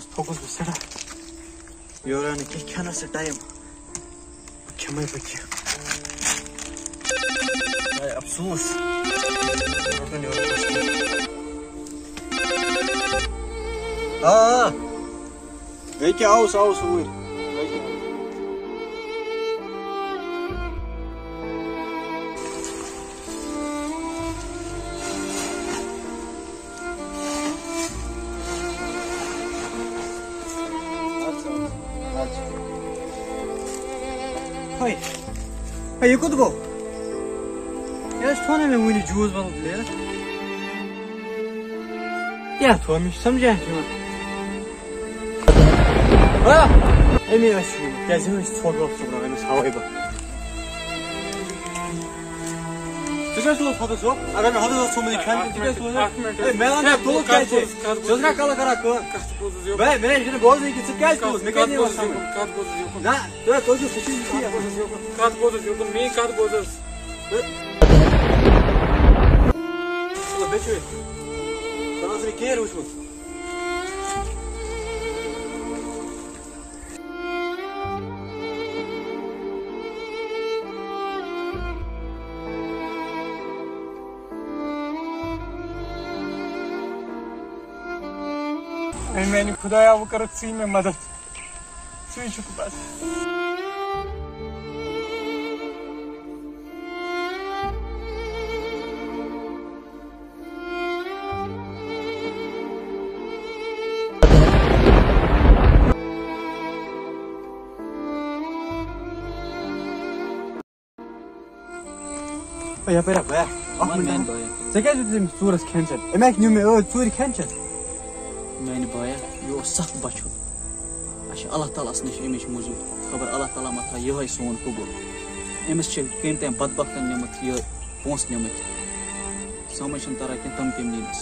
आज थोकुस बह सड़ा योर कह खेनस टाइम खेमे पे अफसोस Weet je aus hoor. Hey, you could go. Yes, Tony, me when you Jews want to live. Yeah, Tony, some gentleman. Ah, I mean, I see. There's no talk of something else, however. Did you guys photos up? I don't know how to so many candidates. Did you guys hey, man, I'm not catch it. Just not color caraco. Man, man, you know, boys, you can catch those. Make any of them. Nah, that's also fishing here. Cut borders, you can make cut borders. So, bet you. Someone's a care with you. मैंने खुदाया वो कर सी में मदद सी शुक्र बस Ja, per ja. Ach, man. Sag jetzt dem Sures Kenchen. Emek nu me Suri Kenchen. Meine Boy, yo sach bacho. Ash Allah Taala asnish imish muzur. Khabar Allah Taala mata yoy son kubur. Emis che kentem badbaktan nemat yo pons nemat. Samashan tara ken tam kem ninas.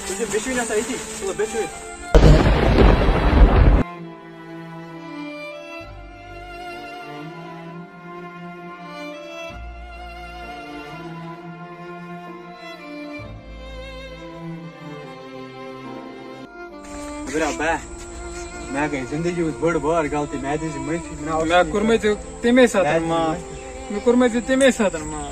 Tuझे बेचवी ना सही थी तो बेचवी Bra, मैं कहीं जिंदगी में बड़ बार गलती मैं दी मैं कुर्मे तो तेमे साथ मां मैं कुर्मे तो तेमे साथ मां